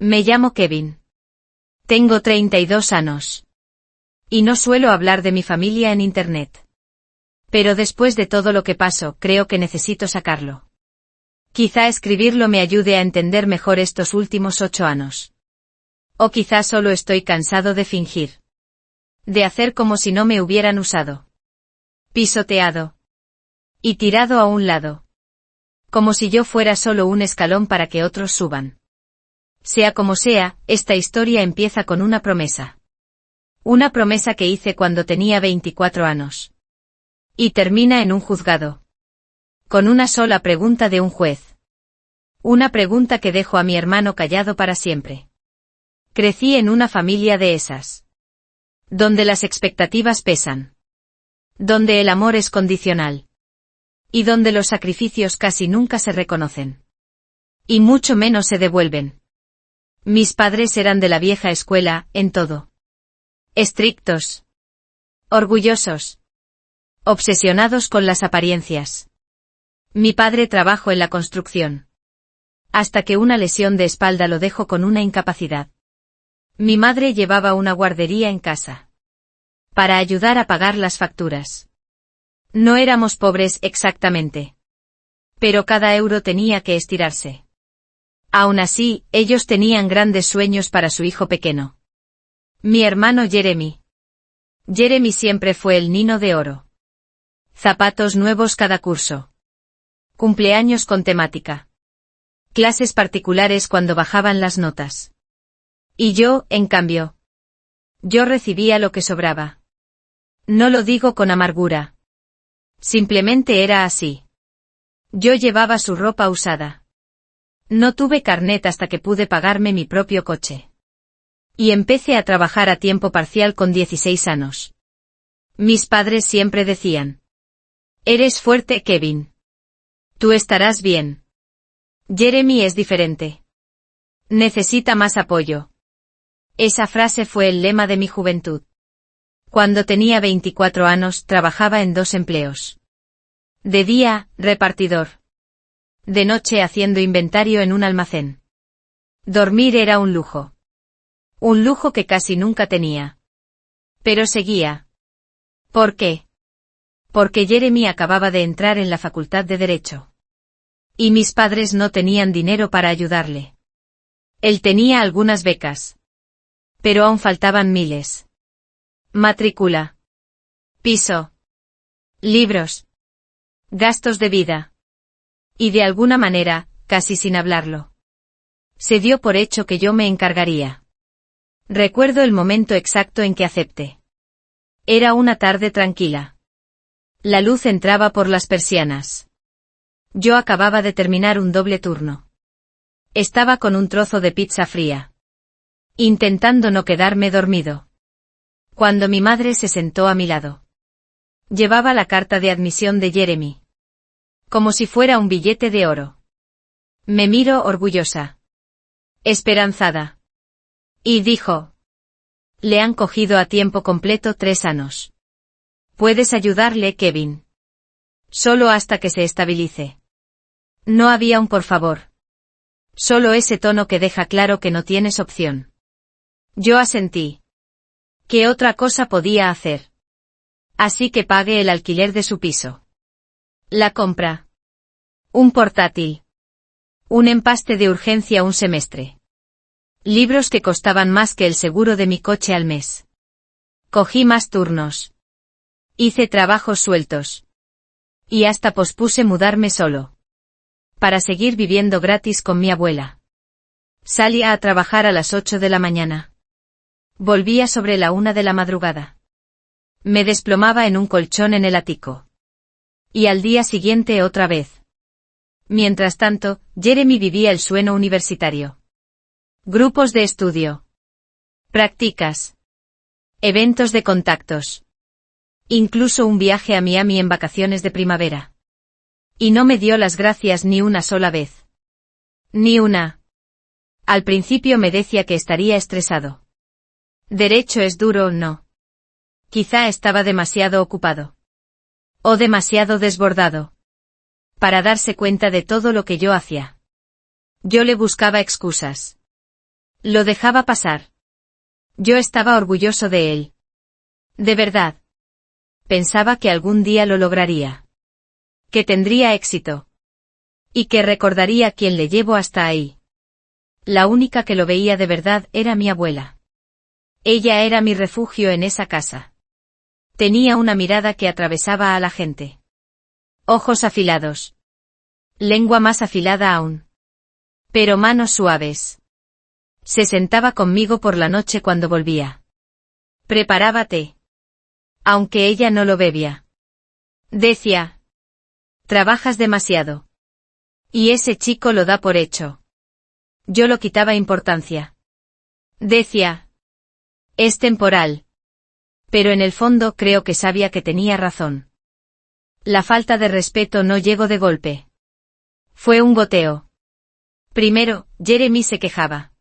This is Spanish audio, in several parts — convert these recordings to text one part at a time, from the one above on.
Me llamo Kevin. Tengo 32 años. Y no suelo hablar de mi familia en internet. Pero después de todo lo que paso, creo que necesito sacarlo. Quizá escribirlo me ayude a entender mejor estos últimos 8 años. O quizá solo estoy cansado de fingir. De hacer como si no me hubieran usado. Pisoteado. Y tirado a un lado. Como si yo fuera solo un escalón para que otros suban. Sea como sea, esta historia empieza con una promesa. Una promesa que hice cuando tenía 24 años. Y termina en un juzgado. Con una sola pregunta de un juez. Una pregunta que dejo a mi hermano callado para siempre. Crecí en una familia de esas. Donde las expectativas pesan. Donde el amor es condicional. Y donde los sacrificios casi nunca se reconocen. Y mucho menos se devuelven. Mis padres eran de la vieja escuela, en todo. Estrictos. Orgullosos. Obsesionados con las apariencias. Mi padre trabajó en la construcción. Hasta que una lesión de espalda lo dejó con una incapacidad. Mi madre llevaba una guardería en casa. Para ayudar a pagar las facturas. No éramos pobres exactamente. Pero cada euro tenía que estirarse. Aún así, ellos tenían grandes sueños para su hijo pequeño. Mi hermano Jeremy. Jeremy siempre fue el niño de oro. Zapatos nuevos cada curso. Cumpleaños con temática. Clases particulares cuando bajaban las notas. Y yo, en cambio. Yo recibía lo que sobraba. No lo digo con amargura. Simplemente era así. Yo llevaba su ropa usada. No tuve carnet hasta que pude pagarme mi propio coche. Y empecé a trabajar a tiempo parcial con 16 años. Mis padres siempre decían. Eres fuerte, Kevin. Tú estarás bien. Jeremy es diferente. Necesita más apoyo. Esa frase fue el lema de mi juventud. Cuando tenía 24 años, trabajaba en 2 empleos. De día, repartidor. De noche haciendo inventario en un almacén. Dormir era un lujo. Un lujo que casi nunca tenía. Pero seguía. ¿Por qué? Porque Jeremy acababa de entrar en la facultad de Derecho. Y mis padres no tenían dinero para ayudarle. Él tenía algunas becas. Pero aún faltaban miles. Matrícula. Piso. Libros. Gastos de vida. Y de alguna manera, casi sin hablarlo. Se dio por hecho que yo me encargaría. Recuerdo el momento exacto en que acepté. Era una tarde tranquila. La luz entraba por las persianas. Yo acababa de terminar un doble turno. Estaba con un trozo de pizza fría. Intentando no quedarme dormido. Cuando mi madre se sentó a mi lado. Llevaba la carta de admisión de Jeremy. Como si fuera un billete de oro. Me miró orgullosa. Esperanzada. Y dijo. Le han cogido a tiempo completo 3 años. Puedes ayudarle, Kevin. Solo hasta que se estabilice. No había un por favor. Solo ese tono que deja claro que no tienes opción. Yo asentí. ¿Qué otra cosa podía hacer? Así que pagué el alquiler de su piso. La compra. Un portátil. Un empaste de urgencia un semestre. Libros que costaban más que el seguro de mi coche al mes. Cogí más turnos. Hice trabajos sueltos. Y hasta pospuse mudarme solo. Para seguir viviendo gratis con mi abuela. Salía a trabajar a las 8 de la mañana. Volvía sobre la 1 de la madrugada. Me desplomaba en un colchón en el ático. Y al día siguiente otra vez. Mientras tanto, Jeremy vivía el sueño universitario. Grupos de estudio. Prácticas. Eventos de contactos. Incluso un viaje a Miami en vacaciones de primavera. Y no me dio las gracias ni una sola vez. Ni una. Al principio me decía que estaría estresado. Derecho es duro, ¿no? Quizá estaba demasiado ocupado. O demasiado desbordado. Para darse cuenta de todo lo que yo hacía. Yo le buscaba excusas. Lo dejaba pasar. Yo estaba orgulloso de él. De verdad. Pensaba que algún día lo lograría. Que tendría éxito. Y que recordaría quién le llevó hasta ahí. La única que lo veía de verdad era mi abuela. Ella era mi refugio en esa casa. Tenía una mirada que atravesaba a la gente. Ojos afilados. Lengua más afilada aún. Pero manos suaves. Se sentaba conmigo por la noche cuando volvía. Preparaba té. Aunque ella no lo bebía. Decía. Trabajas demasiado. Y ese chico lo da por hecho. Yo lo quitaba importancia. Decía. Es temporal. Pero en el fondo creo que sabía que tenía razón. La falta de respeto no llegó de golpe. Fue un goteo. Primero, Jeremy se quejaba.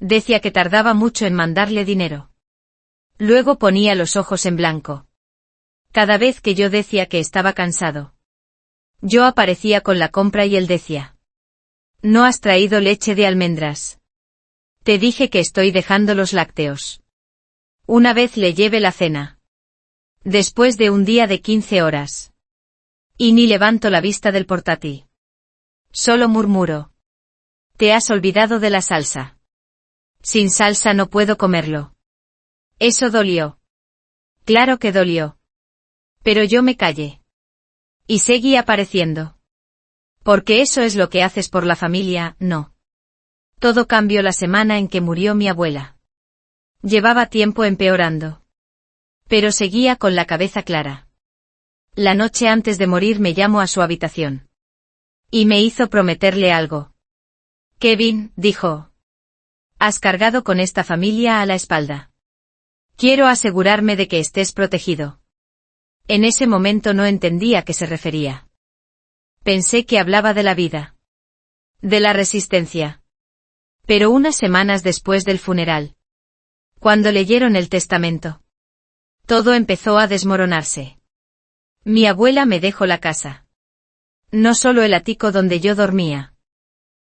Decía que tardaba mucho en mandarle dinero. Luego ponía los ojos en blanco. Cada vez que yo decía que estaba cansado. Yo aparecía con la compra y él decía. No has traído leche de almendras. Te dije que estoy dejando los lácteos. Una vez le llevé la cena. Después de un día de 15 horas. Y ni levanto la vista del portátil. Solo murmuro. Te has olvidado de la salsa. Sin salsa no puedo comerlo. Eso dolió. Claro que dolió. Pero yo me callé. Y seguí apareciendo. Porque eso es lo que haces por la familia, ¿no? Todo cambió la semana en que murió mi abuela. Llevaba tiempo empeorando. Pero seguía con la cabeza clara. La noche antes de morir me llamó a su habitación. Y me hizo prometerle algo. Kevin, dijo. Has cargado con esta familia a la espalda. Quiero asegurarme de que estés protegido. En ese momento no entendí a qué se refería. Pensé que hablaba de la vida. De la resistencia. Pero unas semanas después del funeral. Cuando leyeron el testamento. Todo empezó a desmoronarse. Mi abuela me dejó la casa. No solo el ático donde yo dormía.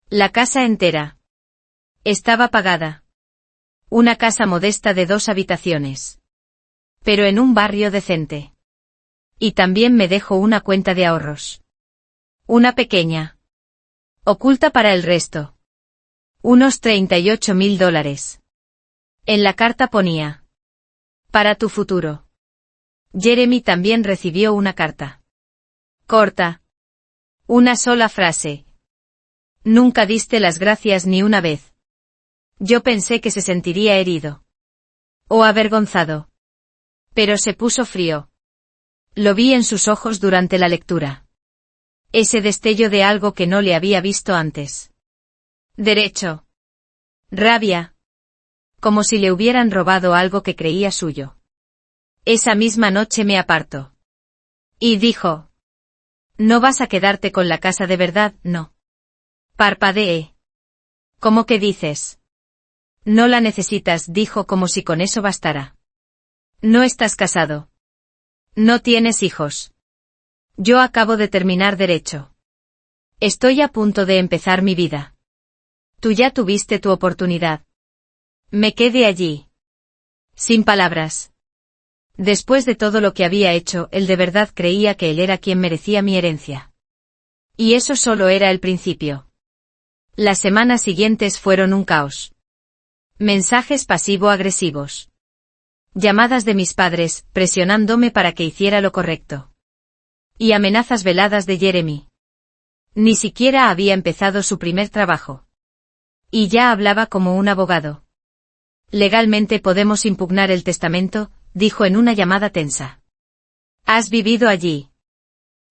La casa entera. Estaba pagada. Una casa modesta de 2 habitaciones. Pero en un barrio decente. Y también me dejó una cuenta de ahorros. Una pequeña. Oculta para el resto. Unos $38.000. En la carta ponía. Para tu futuro. Jeremy también recibió una carta. Corta. Una sola frase. Nunca diste las gracias ni una vez. Yo pensé que se sentiría herido. O avergonzado. Pero se puso frío. Lo vi en sus ojos durante la lectura. Ese destello de algo que no le había visto antes. Derecho. Rabia. Como si le hubieran robado algo que creía suyo. Esa misma noche me apartó. Y dijo. No vas a quedarte con la casa de verdad, no. Parpadeé. ¿Cómo que dices? No la necesitas, dijo como si con eso bastara. No estás casado. No tienes hijos. Yo acabo de terminar derecho. Estoy a punto de empezar mi vida. Tú ya tuviste tu oportunidad. Me quedé allí. Sin palabras. Después de todo lo que había hecho, él de verdad creía que él era quien merecía mi herencia. Y eso solo era el principio. Las semanas siguientes fueron un caos. Mensajes pasivo-agresivos. Llamadas de mis padres, presionándome para que hiciera lo correcto. Y amenazas veladas de Jeremy. Ni siquiera había empezado su primer trabajo. Y ya hablaba como un abogado. Legalmente podemos impugnar el testamento, dijo en una llamada tensa. ¿Has vivido allí?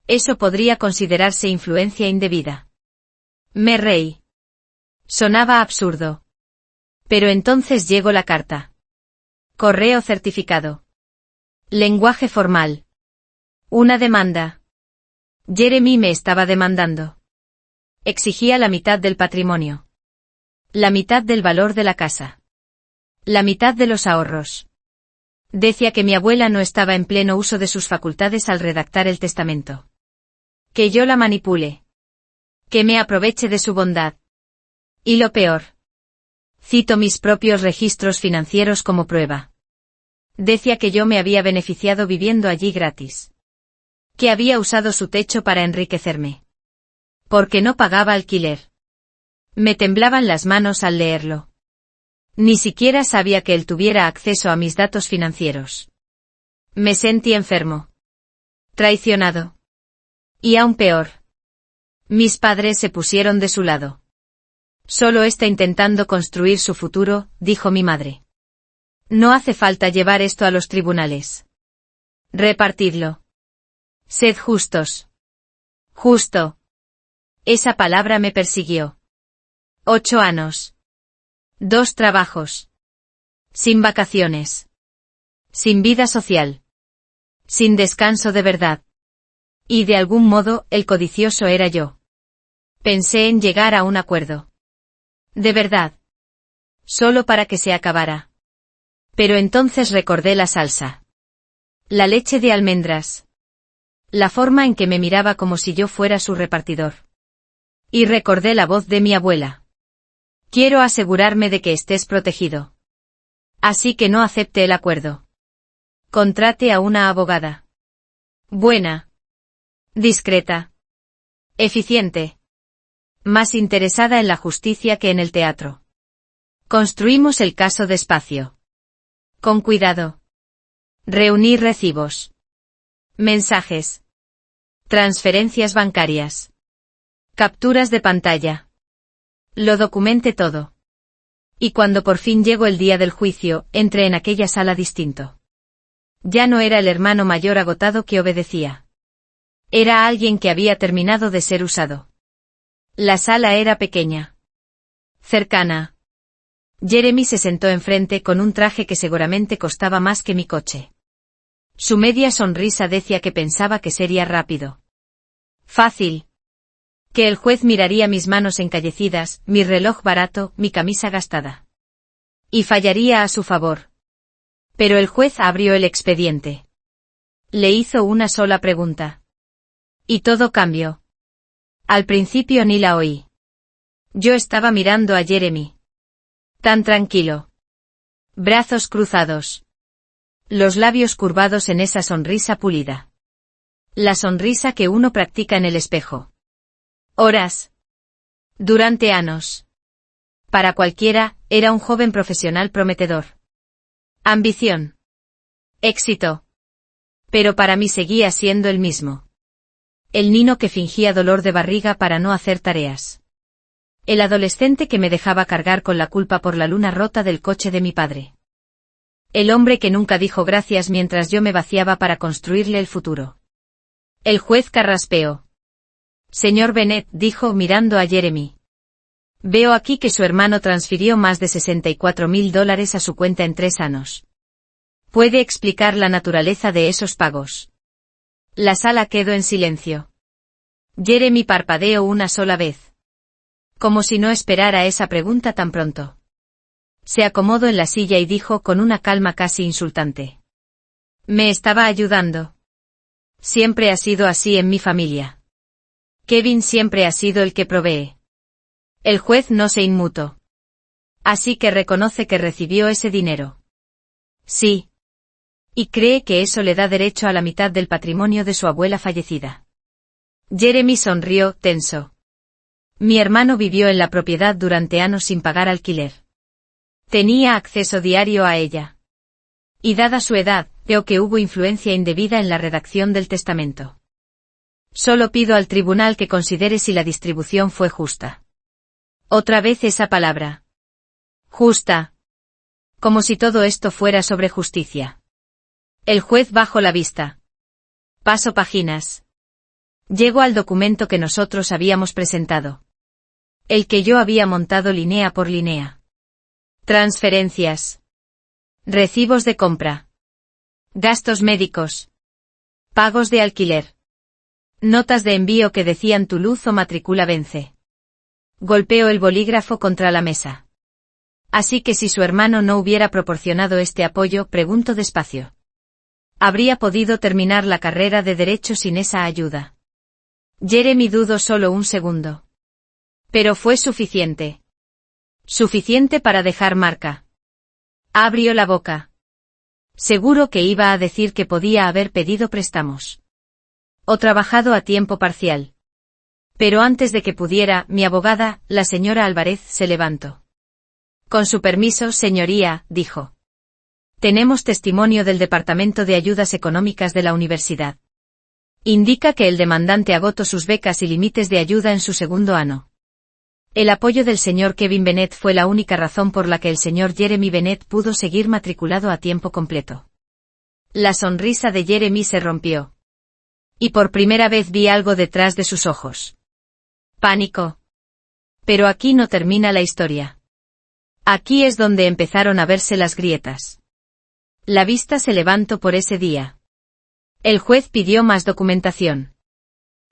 Eso podría considerarse influencia indebida. Me reí. Sonaba absurdo. Pero entonces llegó la carta. Correo certificado. Lenguaje formal. Una demanda. Jeremy me estaba demandando. Exigía la mitad del patrimonio. La mitad del valor de la casa. La mitad de los ahorros. Decía que mi abuela no estaba en pleno uso de sus facultades al redactar el testamento. Que yo la manipule. Que me aproveche de su bondad. Y lo peor. Cito mis propios registros financieros como prueba. Decía que yo me había beneficiado viviendo allí gratis. Que había usado su techo para enriquecerme. Porque no pagaba alquiler. Me temblaban las manos al leerlo. Ni siquiera sabía que él tuviera acceso a mis datos financieros. Me sentí enfermo. Traicionado. Y aún peor. Mis padres se pusieron de su lado. Solo está intentando construir su futuro, dijo mi madre. No hace falta llevar esto a los tribunales. Repartidlo. Sed justos. Justo. Esa palabra me persiguió. 8 años. 2 trabajos. Sin vacaciones. Sin vida social. Sin descanso de verdad. Y de algún modo, el codicioso era yo. Pensé en llegar a un acuerdo. De verdad. Solo para que se acabara. Pero entonces recordé la salsa. La leche de almendras. La forma en que me miraba como si yo fuera su repartidor. Y recordé la voz de mi abuela. Quiero asegurarme de que estés protegido. Así que no acepte el acuerdo. Contrate a una abogada. Buena. Discreta. Eficiente. Más interesada en la justicia que en el teatro. Construimos el caso despacio. Con cuidado. Reunir recibos. Mensajes. Transferencias bancarias. Capturas de pantalla. Lo documenté todo. Y cuando por fin llegó el día del juicio, entré en aquella sala distinto. Ya no era el hermano mayor agotado que obedecía. Era alguien que había terminado de ser usado. La sala era pequeña. Cercana. Jeremy se sentó enfrente con un traje que seguramente costaba más que mi coche. Su media sonrisa decía que pensaba que sería rápido. Fácil. Que el juez miraría mis manos encallecidas, mi reloj barato, mi camisa gastada. Y fallaría a su favor. Pero el juez abrió el expediente. Le hizo una sola pregunta. Y todo cambió. Al principio ni la oí. Yo estaba mirando a Jeremy. Tan tranquilo. Brazos cruzados. Los labios curvados en esa sonrisa pulida. La sonrisa que uno practica en el espejo. Horas. Durante años. Para cualquiera, era un joven profesional prometedor. Ambición. Éxito. Pero para mí seguía siendo el mismo. El niño que fingía dolor de barriga para no hacer tareas. El adolescente que me dejaba cargar con la culpa por la luna rota del coche de mi padre. El hombre que nunca dijo gracias mientras yo me vaciaba para construirle el futuro. El juez carraspeó. Señor Bennett, dijo mirando a Jeremy. Veo aquí que su hermano transfirió más de $64,000 a su cuenta en 3 años. ¿Puede explicar la naturaleza de esos pagos? La sala quedó en silencio. Jeremy parpadeó una sola vez. Como si no esperara esa pregunta tan pronto. Se acomodó en la silla y dijo con una calma casi insultante. Me estaba ayudando. Siempre ha sido así en mi familia. Kevin siempre ha sido el que provee. El juez no se inmutó. Así que reconoce que recibió ese dinero. Sí. Y cree que eso le da derecho a la mitad del patrimonio de su abuela fallecida. Jeremy sonrió, tenso. Mi hermano vivió en la propiedad durante años sin pagar alquiler. Tenía acceso diario a ella. Y dada su edad, creo que hubo influencia indebida en la redacción del testamento. Solo pido al tribunal que considere si la distribución fue justa. Otra vez esa palabra. Justa. Como si todo esto fuera sobre justicia. El juez bajó la vista. Paso páginas. Llego al documento que nosotros habíamos presentado. El que yo había montado línea por línea. Transferencias. Recibos de compra. Gastos médicos. Pagos de alquiler. Notas de envío que decían tu luz o matrícula vence. Golpeó el bolígrafo contra la mesa. Así que si su hermano no hubiera proporcionado este apoyo, pregunto despacio. ¿Habría podido terminar la carrera de Derecho sin esa ayuda? Jeremy dudó solo un segundo. Pero fue suficiente. Suficiente para dejar marca. Abrió la boca. Seguro que iba a decir que podía haber pedido préstamos. O trabajado a tiempo parcial. Pero antes de que pudiera, mi abogada, la señora Álvarez, se levantó. Con su permiso, señoría, dijo. Tenemos testimonio del Departamento de Ayudas Económicas de la Universidad. Indica que el demandante agotó sus becas y límites de ayuda en su segundo año. El apoyo del señor Kevin Bennett fue la única razón por la que el señor Jeremy Bennett pudo seguir matriculado a tiempo completo. La sonrisa de Jeremy se rompió. Y por primera vez vi algo detrás de sus ojos. Pánico. Pero aquí no termina la historia. Aquí es donde empezaron a verse las grietas. La vista se levantó por ese día. El juez pidió más documentación.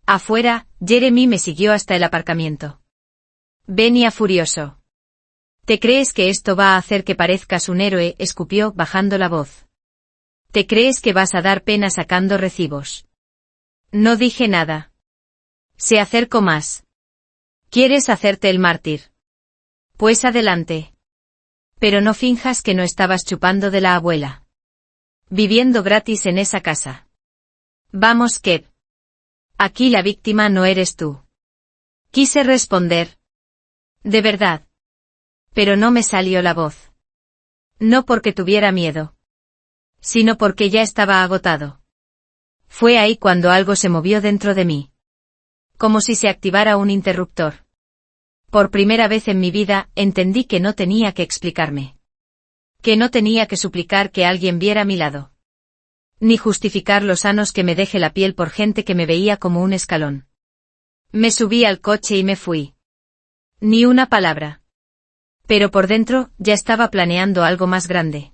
Afuera, Jeremy me siguió hasta el aparcamiento. Venía furioso. ¿Te crees que esto va a hacer que parezcas un héroe?, escupió, bajando la voz. ¿Te crees que vas a dar pena sacando recibos? No dije nada. Se acercó más. ¿Quieres hacerte el mártir? Pues adelante. Pero no finjas que no estabas chupando de la abuela. Viviendo gratis en esa casa. Vamos, Kev. Aquí la víctima no eres tú. Quise responder. De verdad. Pero no me salió la voz. No porque tuviera miedo. Sino porque ya estaba agotado. Fue ahí cuando algo se movió dentro de mí. Como si se activara un interruptor. Por primera vez en mi vida, entendí que no tenía que explicarme. Que no tenía que suplicar que alguien viera a mi lado. Ni justificar los sanos que me dejé la piel por gente que me veía como un escalón. Me subí al coche y me fui. Ni una palabra. Pero por dentro, ya estaba planeando algo más grande.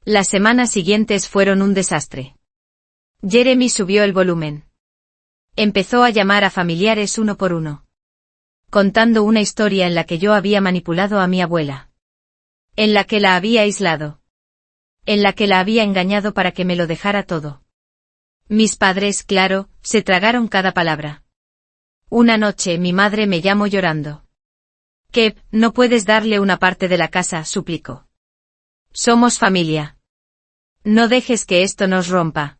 Las semanas siguientes fueron un desastre. Jeremy subió el volumen. Empezó a llamar a familiares uno por uno. Contando una historia en la que yo había manipulado a mi abuela. En la que la había aislado. En la que la había engañado para que me lo dejara todo. Mis padres, claro, se tragaron cada palabra. Una noche mi madre me llamó llorando. Kev, no puedes darle una parte de la casa, suplicó. Somos familia. No dejes que esto nos rompa.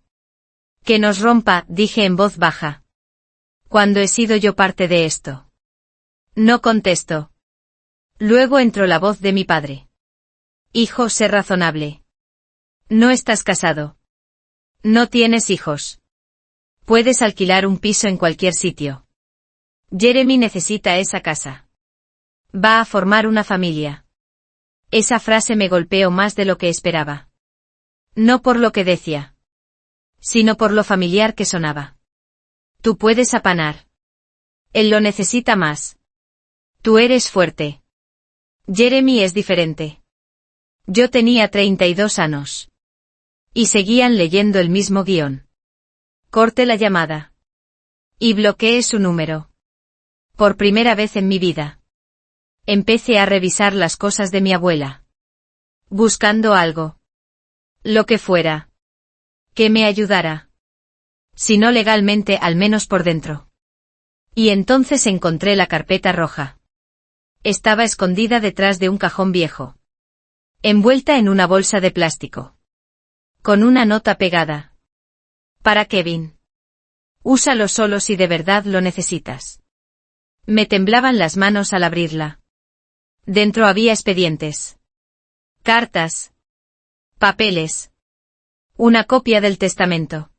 Que nos rompa, dije en voz baja. ¿Cuándo he sido yo parte de esto? No contestó. Luego entró la voz de mi padre. Hijo, sé razonable. No estás casado. No tienes hijos. Puedes alquilar un piso en cualquier sitio. Jeremy necesita esa casa. Va a formar una familia. Esa frase me golpeó más de lo que esperaba. No por lo que decía. Sino por lo familiar que sonaba. Tú puedes apanar. Él lo necesita más. Tú eres fuerte. Jeremy es diferente. Yo tenía 32 años. Y seguían leyendo el mismo guión. Corté la llamada. Y bloqueé su número. Por primera vez en mi vida. Empecé a revisar las cosas de mi abuela. Buscando algo. Lo que fuera. Que me ayudara. Si no legalmente, al menos por dentro. Y entonces encontré la carpeta roja. Estaba escondida detrás de un cajón viejo. Envuelta en una bolsa de plástico. Con una nota pegada. Para Kevin. Úsalo solo si de verdad lo necesitas. Me temblaban las manos al abrirla. Dentro había expedientes. Cartas. Papeles. Una copia del testamento.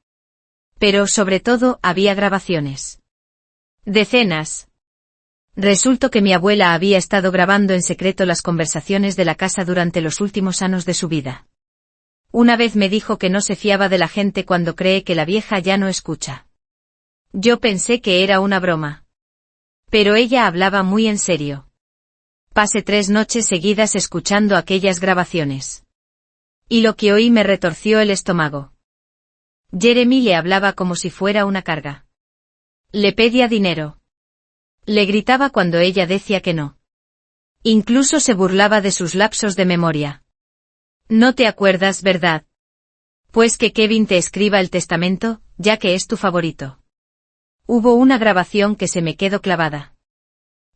Pero sobre todo había grabaciones. Decenas. Resultó que mi abuela había estado grabando en secreto las conversaciones de la casa durante los últimos años de su vida. Una vez me dijo que no se fiaba de la gente cuando cree que la vieja ya no escucha. Yo pensé que era una broma. Pero ella hablaba muy en serio. Pasé 3 noches seguidas escuchando aquellas grabaciones. Y lo que oí me retorció el estómago. Jeremy le hablaba como si fuera una carga. Le pedía dinero. Le gritaba cuando ella decía que no. Incluso se burlaba de sus lapsos de memoria. No te acuerdas, ¿verdad? Pues que Kevin te escriba el testamento, ya que es tu favorito. Hubo una grabación que se me quedó clavada.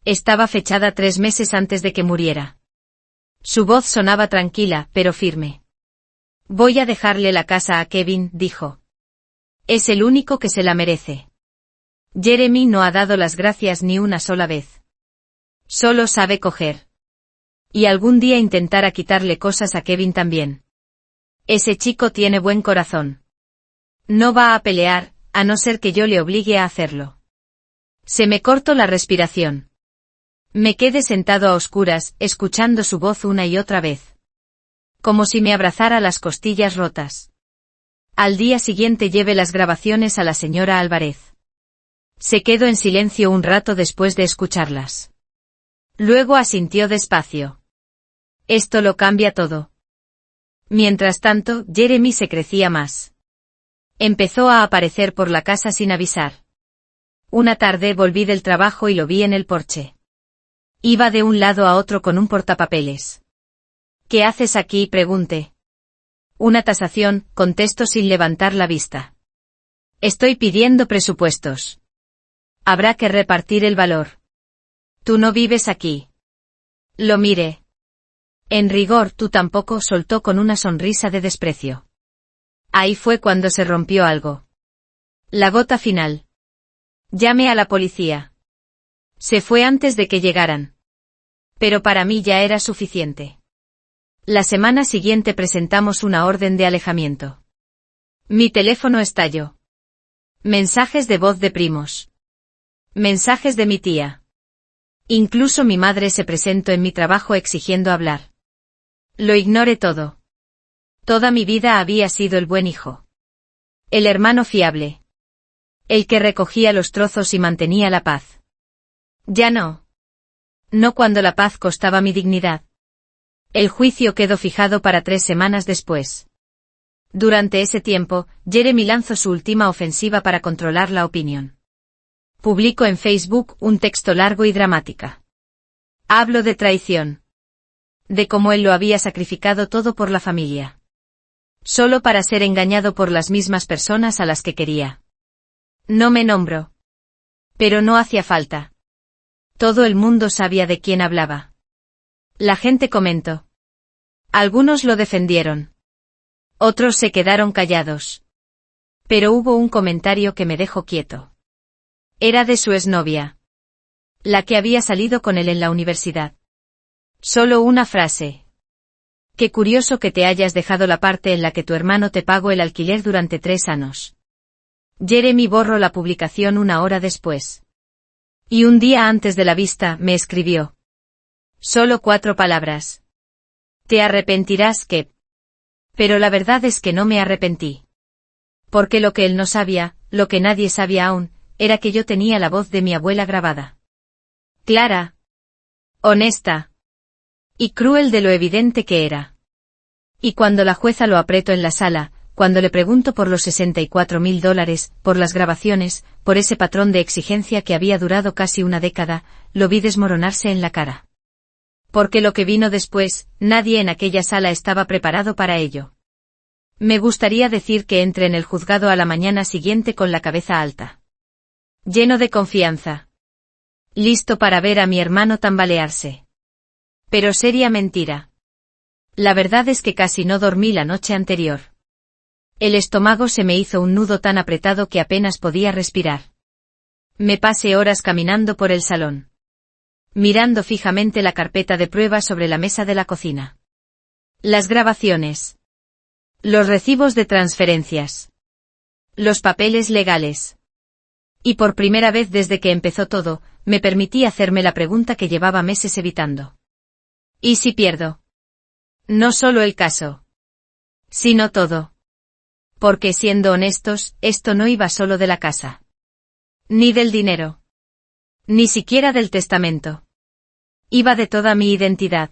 Estaba fechada 3 meses antes de que muriera. Su voz sonaba tranquila, pero firme. Voy a dejarle la casa a Kevin, dijo. Es el único que se la merece. Jeremy no ha dado las gracias ni una sola vez. Solo sabe coger. Y algún día intentará quitarle cosas a Kevin también. Ese chico tiene buen corazón. No va a pelear, a no ser que yo le obligue a hacerlo. Se me cortó la respiración. Me quedé sentado a oscuras, escuchando su voz una y otra vez. Como si me abrazara las costillas rotas. Al día siguiente llevé las grabaciones a la señora Álvarez. Se quedó en silencio un rato después de escucharlas. Luego asintió despacio. Esto lo cambia todo. Mientras tanto, Jeremy se crecía más. Empezó a aparecer por la casa sin avisar. Una tarde volví del trabajo y lo vi en el porche. Iba de un lado a otro con un portapapeles. ¿Qué haces aquí?, pregunté. Una tasación, contestó sin levantar la vista. Estoy pidiendo presupuestos. Habrá que repartir el valor. Tú no vives aquí. Lo miré. En rigor, tú tampoco, soltó con una sonrisa de desprecio. Ahí fue cuando se rompió algo. La gota final. Llamé a la policía. Se fue antes de que llegaran. Pero para mí ya era suficiente. La semana siguiente presentamos una orden de alejamiento. Mi teléfono estalló. Mensajes de voz de primos. Mensajes de mi tía. Incluso mi madre se presentó en mi trabajo exigiendo hablar. Lo ignoré todo. Toda mi vida había sido el buen hijo. El hermano fiable. El que recogía los trozos y mantenía la paz. Ya no. No cuando la paz costaba mi dignidad. El juicio quedó fijado para 3 semanas después. Durante ese tiempo, Jeremy lanzó su última ofensiva para controlar la opinión. Publicó en Facebook un texto largo y dramática. Hablo de traición. De cómo él lo había sacrificado todo por la familia. Solo para ser engañado por las mismas personas a las que quería. No me nombro. Pero no hacía falta. Todo el mundo sabía de quién hablaba. La gente comentó. Algunos lo defendieron. Otros se quedaron callados. Pero hubo un comentario que me dejó quieto. Era de su exnovia. La que había salido con él en la universidad. Solo una frase. Qué curioso que te hayas dejado la parte en la que tu hermano te pagó el alquiler durante 3 años. Jeremy borró la publicación 1 hora después. Y un día antes de la vista, me escribió. Solo 4 palabras. Te arrepentirás que... Pero la verdad es que no me arrepentí. Porque lo que él no sabía, lo que nadie sabía aún, era que yo tenía la voz de mi abuela grabada. Clara. Honesta. Y cruel de lo evidente que era. Y cuando la jueza lo apretó en la sala, cuando le pregunto por los $64.000, por las grabaciones, por ese patrón de exigencia que había durado casi una década, lo vi desmoronarse en la cara. Porque lo que vino después, nadie en aquella sala estaba preparado para ello. Me gustaría decir que entré en el juzgado a la mañana siguiente con la cabeza alta. Lleno de confianza. Listo para ver a mi hermano tambalearse. Pero sería mentira. La verdad es que casi no dormí la noche anterior. El estómago se me hizo un nudo tan apretado que apenas podía respirar. Me pasé horas caminando por el salón. Mirando fijamente la carpeta de pruebas sobre la mesa de la cocina. Las grabaciones. Los recibos de transferencias. Los papeles legales. Y por primera vez desde que empezó todo, me permití hacerme la pregunta que llevaba meses evitando. ¿Y si pierdo? No solo el caso. Sino todo. Porque siendo honestos, esto no iba solo de la casa. Ni del dinero. Ni siquiera del testamento. Iba de toda mi identidad.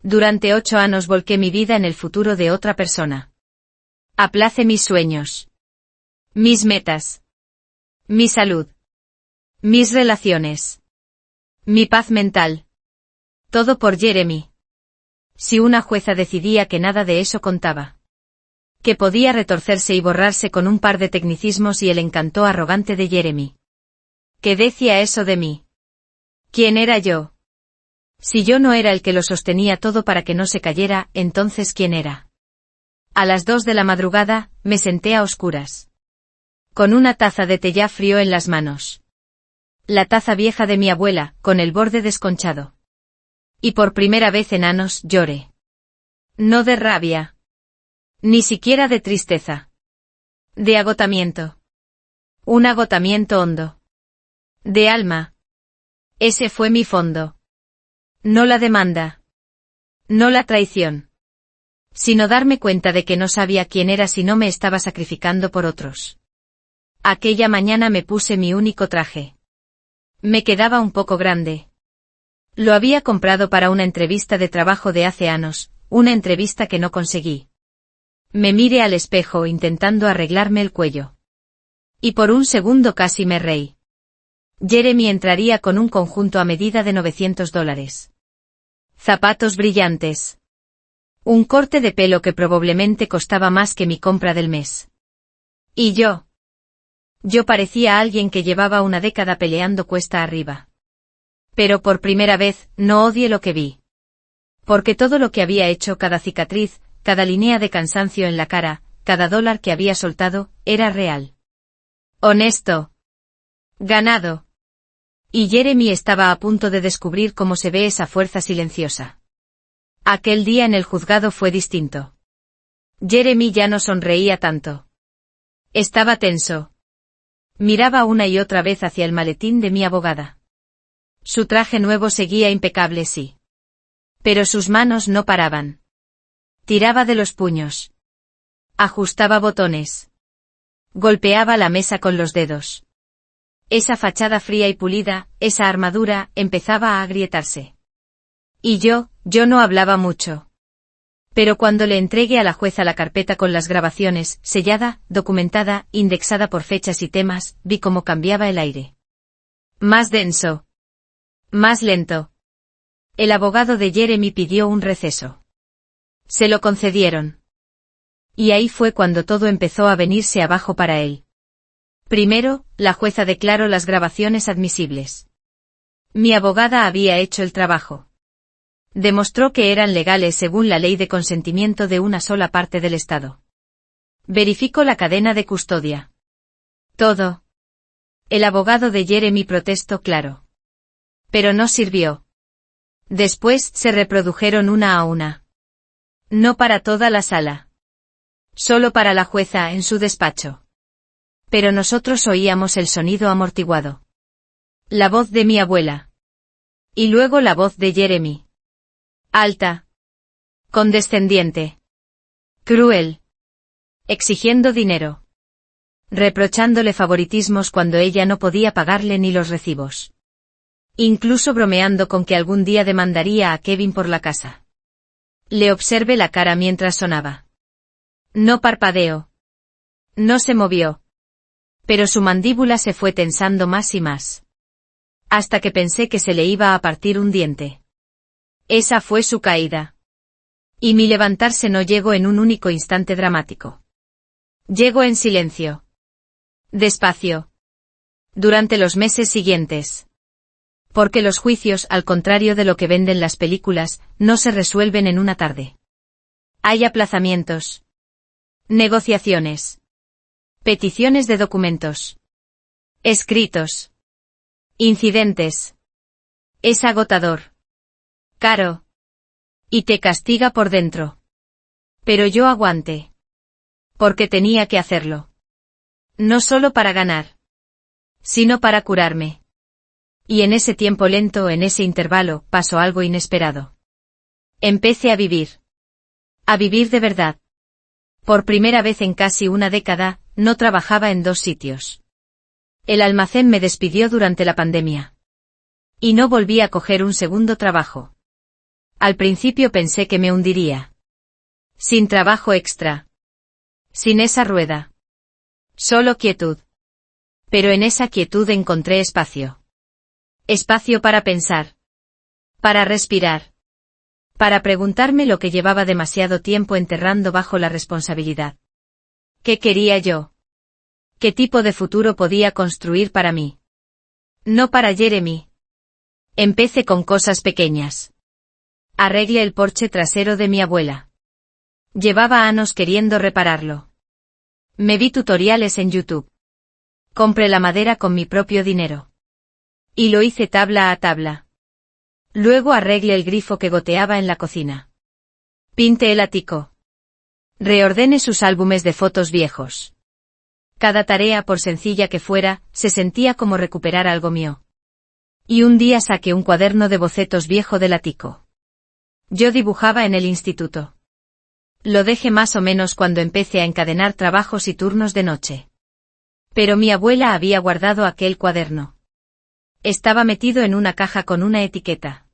Durante 8 años volqué mi vida en el futuro de otra persona. Aplace mis sueños. Mis metas. Mi salud. Mis relaciones. Mi paz mental. Todo por Jeremy. Si una jueza decidía que nada de eso contaba. Que podía retorcerse y borrarse con un par de tecnicismos y el encanto arrogante de Jeremy. ¿Qué decía eso de mí? ¿Quién era yo? Si yo no era el que lo sostenía todo para que no se cayera, entonces ¿quién era? A las 2 de la madrugada, me senté a oscuras. Con una taza de té ya frío en las manos. La taza vieja de mi abuela, con el borde desconchado. Y por primera vez en años lloré. No de rabia. Ni siquiera de tristeza. De agotamiento. Un agotamiento hondo. De alma. Ese fue mi fondo. No la demanda. No la traición. Sino darme cuenta de que no sabía quién era si no me estaba sacrificando por otros. Aquella mañana me puse mi único traje. Me quedaba un poco grande. Lo había comprado para una entrevista de trabajo de hace años, una entrevista que no conseguí. Me miré al espejo intentando arreglarme el cuello. Y por un segundo casi me reí. Jeremy entraría con un conjunto a medida de $900. Zapatos brillantes. Un corte de pelo que probablemente costaba más que mi compra del mes. ¿Y yo? Yo parecía alguien que llevaba una década peleando cuesta arriba. Pero por primera vez, no odié lo que vi. Porque todo lo que había hecho, cada cicatriz, cada línea de cansancio en la cara, cada dólar que había soltado, era real. Honesto. Ganado. Y Jeremy estaba a punto de descubrir cómo se ve esa fuerza silenciosa. Aquel día en el juzgado fue distinto. Jeremy ya no sonreía tanto. Estaba tenso. Miraba una y otra vez hacia el maletín de mi abogada. Su traje nuevo seguía impecable, sí. Pero sus manos no paraban. Tiraba de los puños. Ajustaba botones. Golpeaba la mesa con los dedos. Esa fachada fría y pulida, esa armadura, empezaba a agrietarse. Y yo no hablaba mucho. Pero cuando le entregué a la jueza la carpeta con las grabaciones, sellada, documentada, indexada por fechas y temas, vi cómo cambiaba el aire. Más denso. Más lento. El abogado de Jeremy pidió un receso. Se lo concedieron. Y ahí fue cuando todo empezó a venirse abajo para él. Primero, la jueza declaró las grabaciones admisibles. Mi abogada había hecho el trabajo. Demostró que eran legales según la ley de consentimiento de una sola parte del Estado. Verificó la cadena de custodia. Todo. El abogado de Jeremy protestó claro. Pero no sirvió. Después se reprodujeron una a una. No para toda la sala. Solo para la jueza en su despacho. Pero nosotros oíamos el sonido amortiguado. La voz de mi abuela. Y luego la voz de Jeremy. Alta. Condescendiente. Cruel. Exigiendo dinero. Reprochándole favoritismos cuando ella no podía pagarle ni los recibos. Incluso bromeando con que algún día demandaría a Kevin por la casa. Le observé la cara mientras sonaba. No parpadeó. No se movió. Pero su mandíbula se fue tensando más y más. Hasta que pensé que se le iba a partir un diente. Esa fue su caída. Y mi levantarse no llegó en un único instante dramático. Llegó en silencio. Despacio. Durante los meses siguientes. Porque los juicios, al contrario de lo que venden las películas, no se resuelven en una tarde. Hay aplazamientos. Negociaciones. Peticiones de documentos. Escritos. Incidentes. Es agotador. Caro. Y te castiga por dentro. Pero yo aguanté. Porque tenía que hacerlo. No solo para ganar. Sino para curarme. Y en ese tiempo lento, en ese intervalo, pasó algo inesperado. Empecé a vivir. A vivir de verdad. Por primera vez en casi una década, no trabajaba en 2 sitios. El almacén me despidió durante la pandemia. Y no volví a coger un segundo trabajo. Al principio pensé que me hundiría. Sin trabajo extra. Sin esa rueda. Solo quietud. Pero en esa quietud encontré espacio. Espacio para pensar. Para respirar. Para preguntarme lo que llevaba demasiado tiempo enterrando bajo la responsabilidad. ¿Qué quería yo? ¿Qué tipo de futuro podía construir para mí? No para Jeremy. Empecé con cosas pequeñas. Arreglé el porche trasero de mi abuela. Llevaba años queriendo repararlo. Me vi tutoriales en YouTube. Compré la madera con mi propio dinero. Y lo hice tabla a tabla. Luego arreglé el grifo que goteaba en la cocina. Pinté el ático. Reordené sus álbumes de fotos viejos. Cada tarea, por sencilla que fuera, se sentía como recuperar algo mío. Y un día saqué un cuaderno de bocetos viejo del ático. Yo dibujaba en el instituto. Lo dejé más o menos cuando empecé a encadenar trabajos y turnos de noche. Pero mi abuela había guardado aquel cuaderno. Estaba metido en una caja con una etiqueta.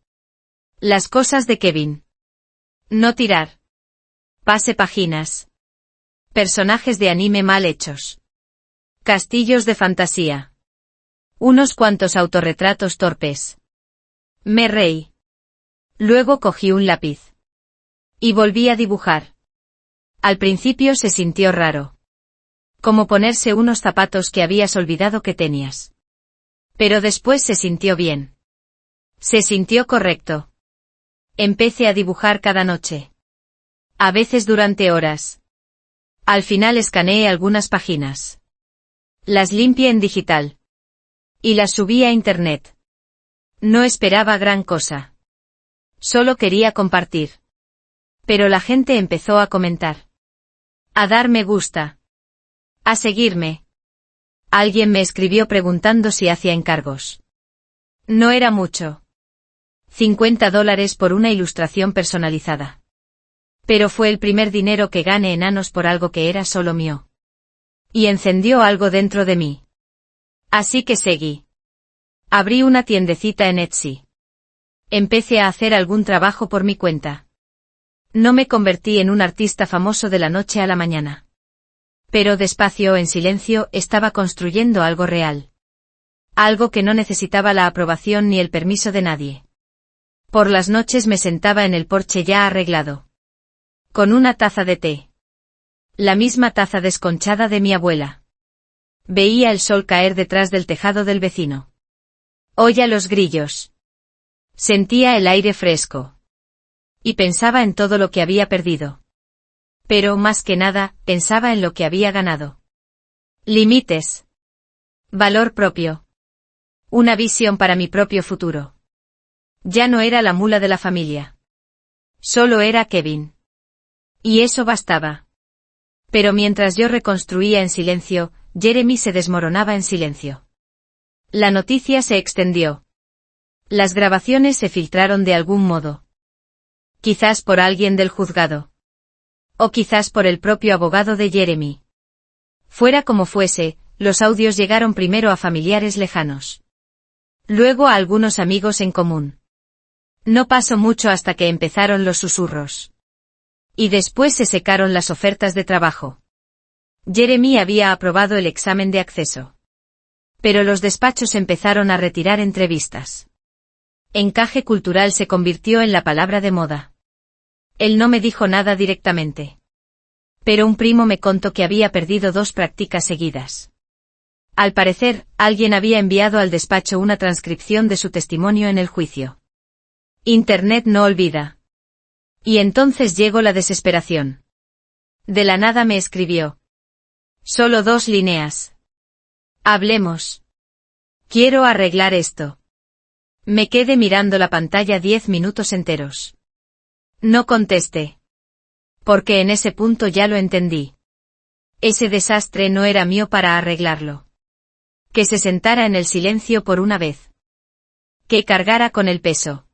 Las cosas de Kevin. No tirar. Pase páginas. Personajes de anime mal hechos. Castillos de fantasía. Unos cuantos autorretratos torpes. Me reí. Luego cogí un lápiz. Y volví a dibujar. Al principio se sintió raro. Como ponerse unos zapatos que habías olvidado que tenías. Pero después se sintió bien. Se sintió correcto. Empecé a dibujar cada noche. A veces durante horas. Al final escaneé algunas páginas. Las limpié en digital. Y las subí a internet. No esperaba gran cosa. Solo quería compartir. Pero la gente empezó a comentar. A dar me gusta. A seguirme. Alguien me escribió preguntando si hacía encargos. No era mucho. $50 por una ilustración personalizada. Pero fue el primer dinero que gané en años por algo que era solo mío. Y encendió algo dentro de mí. Así que seguí. Abrí una tiendecita en Etsy. Empecé a hacer algún trabajo por mi cuenta. No me convertí en un artista famoso de la noche a la mañana. Pero despacio, en silencio, estaba construyendo algo real. Algo que no necesitaba la aprobación ni el permiso de nadie. Por las noches me sentaba en el porche ya arreglado. Con una taza de té. La misma taza desconchada de mi abuela. Veía el sol caer detrás del tejado del vecino. Oía los grillos. Sentía el aire fresco. Y pensaba en todo lo que había perdido. Pero, más que nada, pensaba en lo que había ganado. Límites. Valor propio. Una visión para mi propio futuro. Ya no era la mula de la familia. Solo era Kevin. Y eso bastaba. Pero mientras yo reconstruía en silencio, Jeremy se desmoronaba en silencio. La noticia se extendió. Las grabaciones se filtraron de algún modo. Quizás por alguien del juzgado. O quizás por el propio abogado de Jeremy. Fuera como fuese, los audios llegaron primero a familiares lejanos. Luego a algunos amigos en común. No pasó mucho hasta que empezaron los susurros. Y después se secaron las ofertas de trabajo. Jeremy había aprobado el examen de acceso. Pero los despachos empezaron a retirar entrevistas. Encaje cultural se convirtió en la palabra de moda. Él no me dijo nada directamente. Pero un primo me contó que había perdido 2 prácticas seguidas. Al parecer, alguien había enviado al despacho una transcripción de su testimonio en el juicio. Internet no olvida. Y entonces llegó la desesperación. De la nada me escribió. Solo 2 líneas. Hablemos. Quiero arreglar esto. Me quedé mirando la pantalla 10 minutos enteros. No contesté. Porque en ese punto ya lo entendí. Ese desastre no era mío para arreglarlo. Que se sentara en el silencio por una vez. Que cargara con el peso.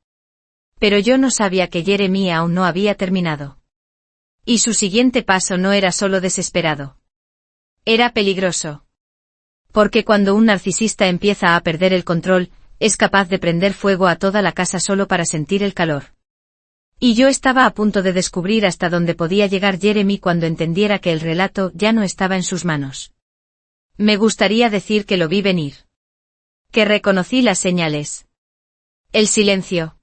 Pero yo no sabía que Jeremy aún no había terminado. Y su siguiente paso no era solo desesperado. Era peligroso. Porque cuando un narcisista empieza a perder el control, es capaz de prender fuego a toda la casa solo para sentir el calor. Y yo estaba a punto de descubrir hasta dónde podía llegar Jeremy cuando entendiera que el relato ya no estaba en sus manos. Me gustaría decir que lo vi venir. Que reconocí las señales. El silencio.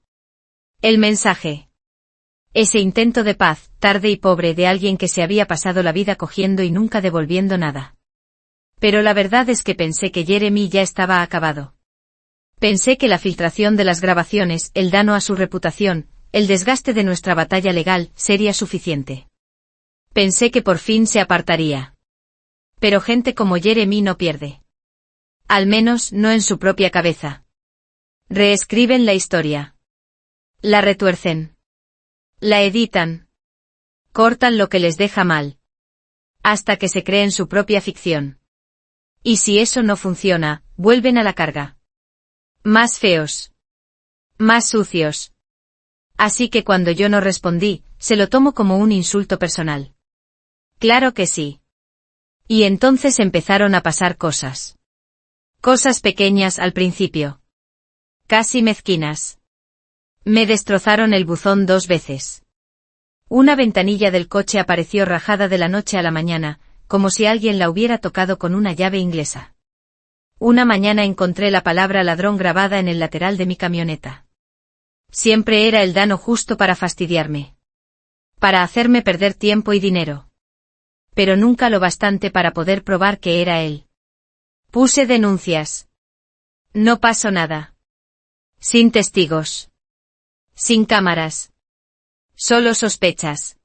El mensaje. Ese intento de paz, tarde y pobre de alguien que se había pasado la vida cogiendo y nunca devolviendo nada. Pero la verdad es que pensé que Jeremy ya estaba acabado. Pensé que la filtración de las grabaciones, el daño a su reputación, el desgaste de nuestra batalla legal, sería suficiente. Pensé que por fin se apartaría. Pero gente como Jeremy no pierde. Al menos no en su propia cabeza. Reescriben la historia. La retuercen. La editan. Cortan lo que les deja mal. Hasta que se creen su propia ficción. Y si eso no funciona, vuelven a la carga. Más feos. Más sucios. Así que cuando yo no respondí, se lo tomo como un insulto personal. Claro que sí. Y entonces empezaron a pasar cosas. Cosas pequeñas al principio. Casi mezquinas. Me destrozaron el buzón 2 veces. Una ventanilla del coche apareció rajada de la noche a la mañana, como si alguien la hubiera tocado con una llave inglesa. Una mañana encontré la palabra ladrón grabada en el lateral de mi camioneta. Siempre era el dano justo para fastidiarme. Para hacerme perder tiempo y dinero. Pero nunca lo bastante para poder probar que era él. Puse denuncias. No pasó nada. Sin testigos. Sin cámaras. Solo sospechas.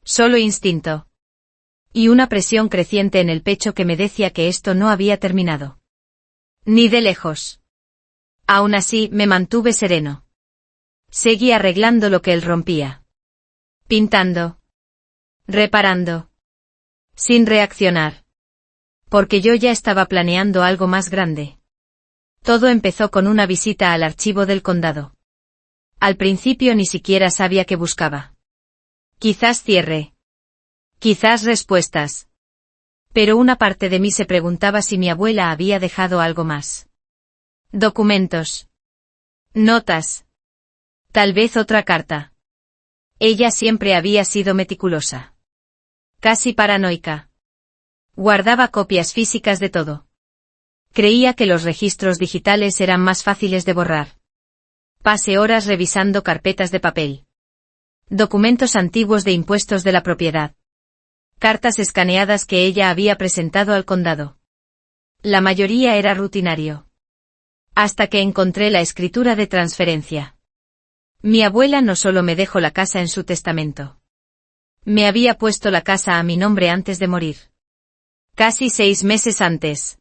Solo instinto. Y una presión creciente en el pecho que me decía que esto no había terminado. Ni de lejos. Aún así, me mantuve sereno. Seguí arreglando lo que él rompía. Pintando. Reparando. Sin reaccionar. Porque yo ya estaba planeando algo más grande. Todo empezó con una visita al archivo del condado. Al principio ni siquiera sabía qué buscaba. Quizás cierre. Quizás respuestas. Pero una parte de mí se preguntaba si mi abuela había dejado algo más. Documentos. Notas. Tal vez otra carta. Ella siempre había sido meticulosa. Casi paranoica. Guardaba copias físicas de todo. Creía que los registros digitales eran más fáciles de borrar. Pasé horas revisando carpetas de papel. Documentos antiguos de impuestos de la propiedad. Cartas escaneadas que ella había presentado al condado. La mayoría era rutinario. Hasta que encontré la escritura de transferencia. Mi abuela no solo me dejó la casa en su testamento. Me había puesto la casa a mi nombre antes de morir. Casi 6 meses antes.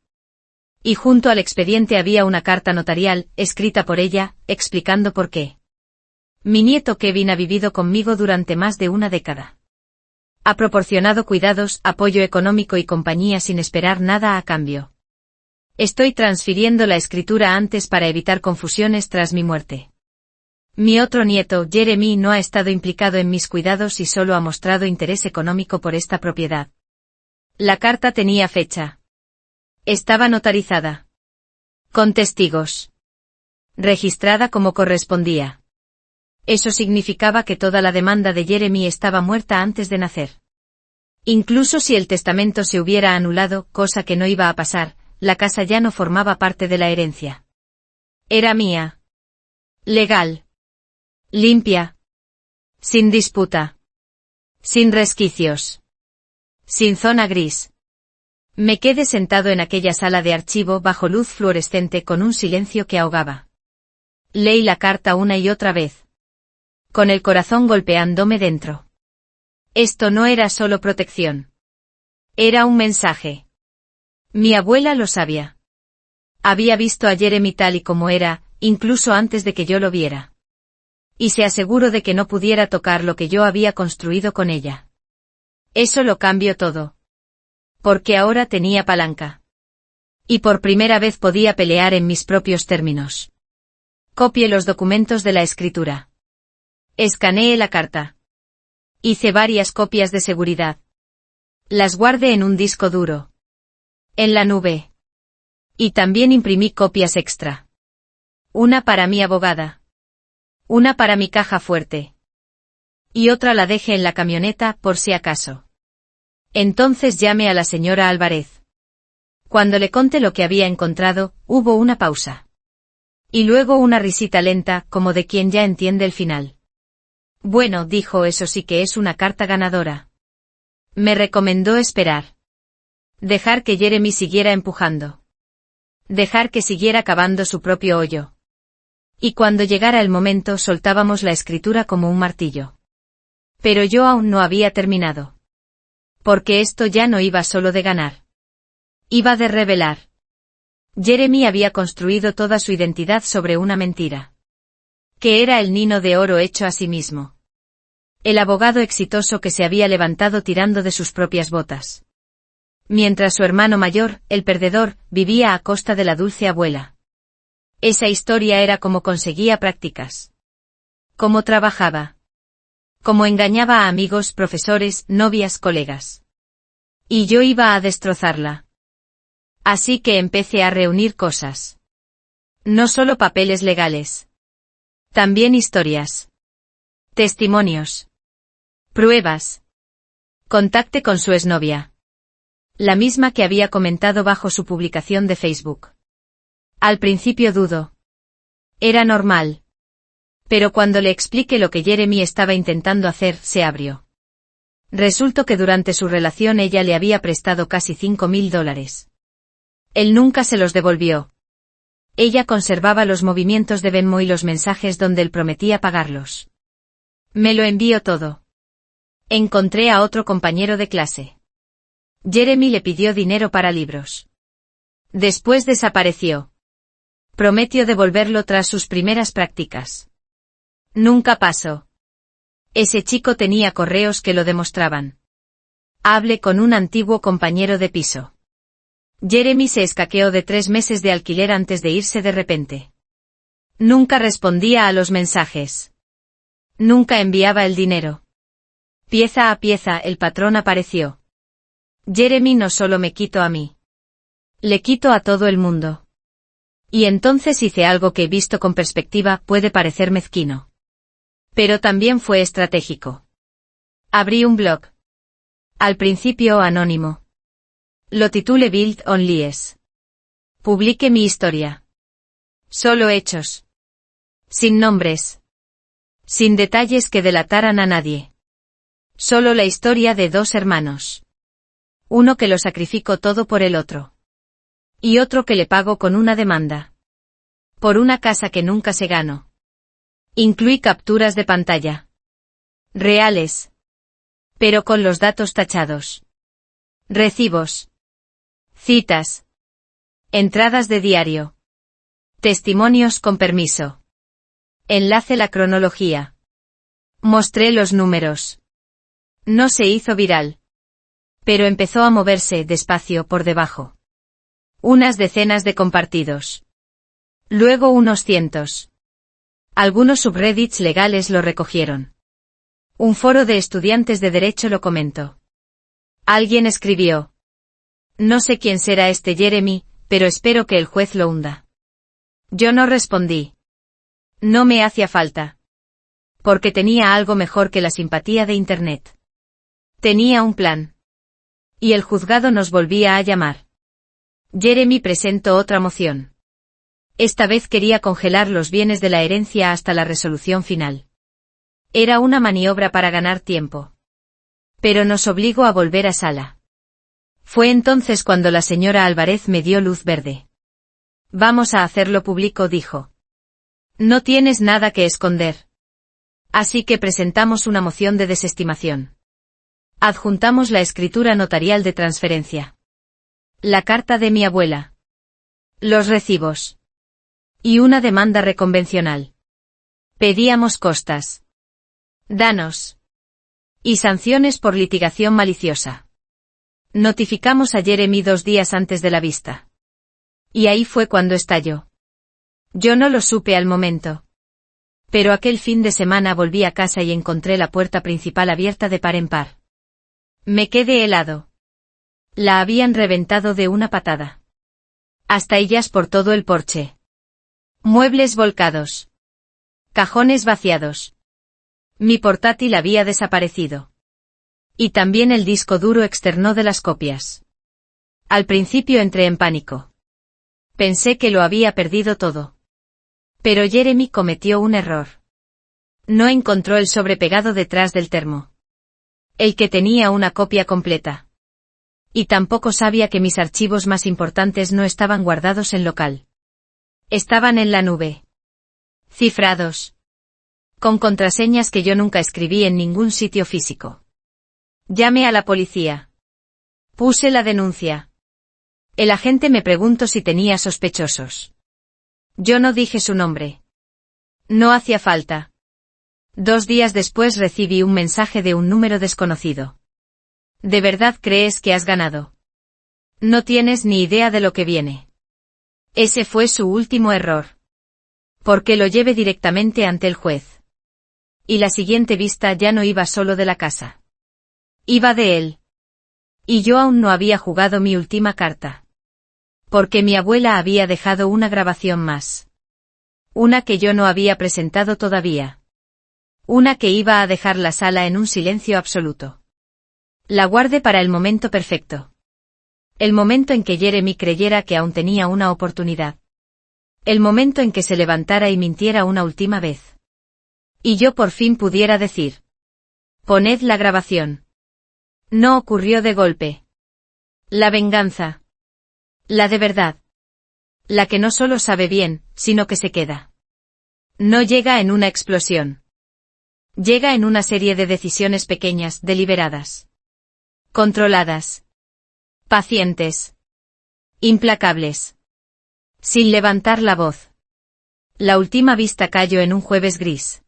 Y junto al expediente había una carta notarial, escrita por ella, explicando por qué. Mi nieto Kevin ha vivido conmigo durante más de una década. Ha proporcionado cuidados, apoyo económico y compañía sin esperar nada a cambio. Estoy transfiriendo la escritura antes para evitar confusiones tras mi muerte. Mi otro nieto, Jeremy, no ha estado implicado en mis cuidados y solo ha mostrado interés económico por esta propiedad. La carta tenía fecha. Estaba notarizada. Con testigos. Registrada como correspondía. Eso significaba que toda la demanda de Jeremy estaba muerta antes de nacer. Incluso si el testamento se hubiera anulado, cosa que no iba a pasar, la casa ya no formaba parte de la herencia. Era mía. Legal. Limpia. Sin disputa. Sin resquicios. Sin zona gris. Me quedé sentado en aquella sala de archivo bajo luz fluorescente con un silencio que ahogaba. Leí la carta una y otra vez. Con el corazón golpeándome dentro. Esto no era solo protección. Era un mensaje. Mi abuela lo sabía. Había visto a Jeremy tal y como era, incluso antes de que yo lo viera. Y se aseguró de que no pudiera tocar lo que yo había construido con ella. Eso lo cambió todo. Porque ahora tenía palanca. Y por primera vez podía pelear en mis propios términos. Copié los documentos de la escritura. Escaneé la carta. Hice varias copias de seguridad. Las guardé en un disco duro. En la nube. Y también imprimí copias extra. Una para mi abogada. Una para mi caja fuerte. Y otra la dejé en la camioneta por si acaso. Entonces llamé a la señora Álvarez. Cuando le conté lo que había encontrado, hubo una pausa. Y luego una risita lenta, como de quien ya entiende el final. Bueno, dijo, eso sí que es una carta ganadora. Me recomendó esperar. Dejar que Jeremy siguiera empujando. Dejar que siguiera cavando su propio hoyo. Y cuando llegara el momento soltábamos la escritura como un martillo. Pero yo aún no había terminado. Porque esto ya no iba solo de ganar. Iba de revelar. Jeremy había construido toda su identidad sobre una mentira. Que era el Nino de oro hecho a sí mismo. El abogado exitoso que se había levantado tirando de sus propias botas. Mientras su hermano mayor, el perdedor, vivía a costa de la dulce abuela. Esa historia era cómo conseguía prácticas. Cómo trabajaba. Cómo engañaba a amigos, profesores, novias, colegas. Y yo iba a destrozarla. Así que empecé a reunir cosas. No solo papeles legales. También historias. Testimonios. Pruebas. Contacté con su exnovia. La misma que había comentado bajo su publicación de Facebook. Al principio dudó. Era normal. Pero cuando le expliqué lo que Jeremy estaba intentando hacer, se abrió. Resultó que durante su relación ella le había prestado casi $5.000. Él nunca se los devolvió. Ella conservaba los movimientos de Venmo y los mensajes donde él prometía pagarlos. Me lo envió todo. Encontré a otro compañero de clase. Jeremy le pidió dinero para libros. Después desapareció. Prometió devolverlo tras sus primeras prácticas. Nunca pasó. Ese chico tenía correos que lo demostraban. Hablé con un antiguo compañero de piso. Jeremy se escaqueó de 3 meses de alquiler antes de irse de repente. Nunca respondía a los mensajes. Nunca enviaba el dinero. Pieza a pieza el patrón apareció. Jeremy no solo me quitó a mí. Le quito a todo el mundo. Y entonces hice algo que, visto con perspectiva, puede parecer mezquino. Pero también fue estratégico. Abrí un blog. Al principio anónimo. Lo titulé Build on Lies. Publiqué mi historia. Solo hechos. Sin nombres. Sin detalles que delataran a nadie. Solo la historia de 2 hermanos. Uno que lo sacrificó todo por el otro. Y otro que le pagó con una demanda. Por una casa que nunca se ganó. Incluí capturas de pantalla. Reales. Pero con los datos tachados. Recibos. Citas. Entradas de diario. Testimonios con permiso. Enlace la cronología. Mostré los números. No se hizo viral. Pero empezó a moverse despacio por debajo. Unas decenas de compartidos. Luego unos cientos. Algunos subreddits legales lo recogieron. Un foro de estudiantes de derecho lo comentó. Alguien escribió. No sé quién será este Jeremy, pero espero que el juez lo hunda. Yo no respondí. No me hacía falta. Porque tenía algo mejor que la simpatía de Internet. Tenía un plan. Y el juzgado nos volvía a llamar. Jeremy presentó otra moción. Esta vez quería congelar los bienes de la herencia hasta la resolución final. Era una maniobra para ganar tiempo. Pero nos obligó a volver a sala. Fue entonces cuando la señora Álvarez me dio luz verde. Vamos a hacerlo público, dijo. No tienes nada que esconder. Así que presentamos una moción de desestimación. Adjuntamos la escritura notarial de transferencia. La carta de mi abuela. Los recibos. Y una demanda reconvencional. Pedíamos costas. Danos. Y sanciones por litigación maliciosa. Notificamos a Jeremy 2 días antes de la vista. Y ahí fue cuando estalló. Yo no lo supe al momento. Pero aquel fin de semana volví a casa y encontré la puerta principal abierta de par en par. Me quedé helado. La habían reventado de una patada. Hasta ellas por todo el porche. Muebles volcados. Cajones vaciados. Mi portátil había desaparecido. Y también el disco duro externo de las copias. Al principio entré en pánico. Pensé que lo había perdido todo. Pero Jeremy cometió un error. No encontró el sobre pegado detrás del termo. El que tenía una copia completa. Y tampoco sabía que mis archivos más importantes no estaban guardados en local. Estaban en la nube. Cifrados. Con contraseñas que yo nunca escribí en ningún sitio físico. Llamé a la policía. Puse la denuncia. El agente me preguntó si tenía sospechosos. Yo no dije su nombre. No hacía falta. 2 días después recibí un mensaje de un número desconocido. ¿De verdad crees que has ganado? No tienes ni idea de lo que viene. Ese fue su último error. Porque lo llevé directamente ante el juez. Y la siguiente vista ya no iba solo de la casa. Iba de él. Y yo aún no había jugado mi última carta. Porque mi abuela había dejado una grabación más. Una que yo no había presentado todavía. Una que iba a dejar la sala en un silencio absoluto. La guardé para el momento perfecto. El momento en que Jeremy creyera que aún tenía una oportunidad. El momento en que se levantara y mintiera una última vez. Y yo por fin pudiera decir: poned la grabación. No ocurrió de golpe. La venganza. La de verdad. La que no solo sabe bien, sino que se queda. No llega en una explosión. Llega en una serie de decisiones pequeñas, deliberadas. Controladas. Pacientes. Implacables. Sin levantar la voz. La última vista cayó en un jueves gris.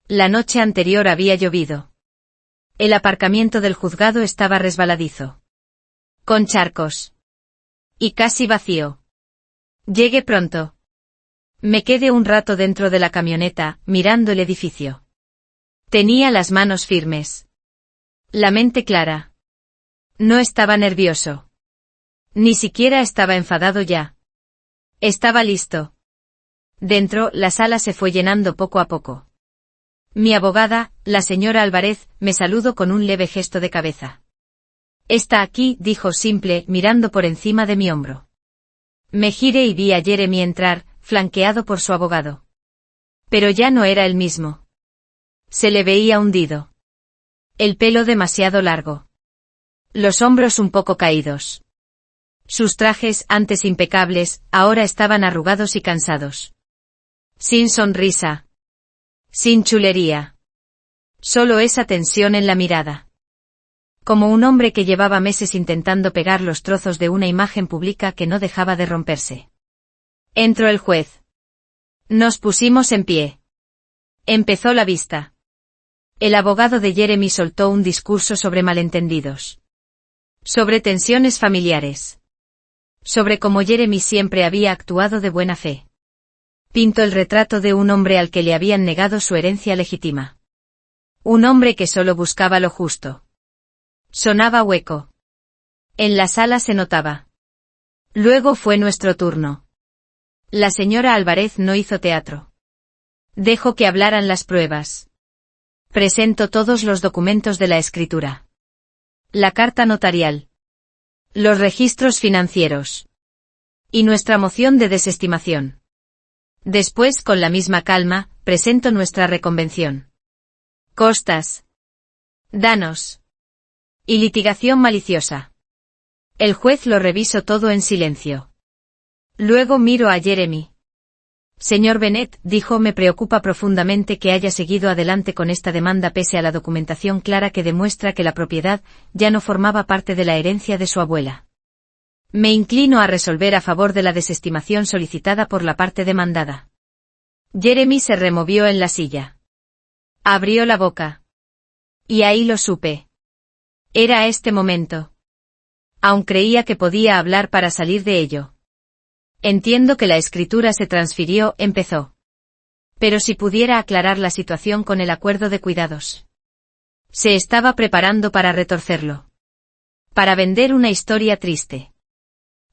La noche anterior había llovido. El aparcamiento del juzgado estaba resbaladizo. Con charcos. Y casi vacío. Llegué pronto. Me quedé un rato dentro de la camioneta, mirando el edificio. Tenía las manos firmes. La mente clara. No estaba nervioso. Ni siquiera estaba enfadado ya. Estaba listo. Dentro, la sala se fue llenando poco a poco. Mi abogada, la señora Álvarez, me saludó con un leve gesto de cabeza. Está aquí, dijo simple, mirando por encima de mi hombro. Me giré y vi a Jeremy entrar, flanqueado por su abogado. Pero ya no era el mismo. Se le veía hundido. El pelo demasiado largo. Los hombros un poco caídos. Sus trajes, antes impecables, ahora estaban arrugados y cansados. Sin sonrisa. Sin chulería. Solo esa tensión en la mirada. Como un hombre que llevaba meses intentando pegar los trozos de una imagen pública que no dejaba de romperse. Entró el juez. Nos pusimos en pie. Empezó la vista. El abogado de Jeremy soltó un discurso sobre malentendidos. Sobre tensiones familiares. Sobre cómo Jeremy siempre había actuado de buena fe. Pintó el retrato de un hombre al que le habían negado su herencia legítima. Un hombre que solo buscaba lo justo. Sonaba hueco. En la sala se notaba. Luego fue nuestro turno. La señora Álvarez no hizo teatro. Dejó que hablaran las pruebas. Presentó todos los documentos de la escritura. La carta notarial. Los registros financieros. Y nuestra moción de desestimación. Después, con la misma calma, presento nuestra reconvención. Costas. Danos. Y litigación maliciosa. El juez lo revisó todo en silencio. Luego miró a Jeremy. Señor Bennett, dijo, me preocupa profundamente que haya seguido adelante con esta demanda pese a la documentación clara que demuestra que la propiedad ya no formaba parte de la herencia de su abuela. Me inclino a resolver a favor de la desestimación solicitada por la parte demandada. Jeremy se removió en la silla. Abrió la boca. Y ahí lo supe. Era este momento. Aún creía que podía hablar para salir de ello. Entiendo que la escritura se transfirió, empezó. Pero si pudiera aclarar la situación con el acuerdo de cuidados. Se estaba preparando para retorcerlo. Para vender una historia triste.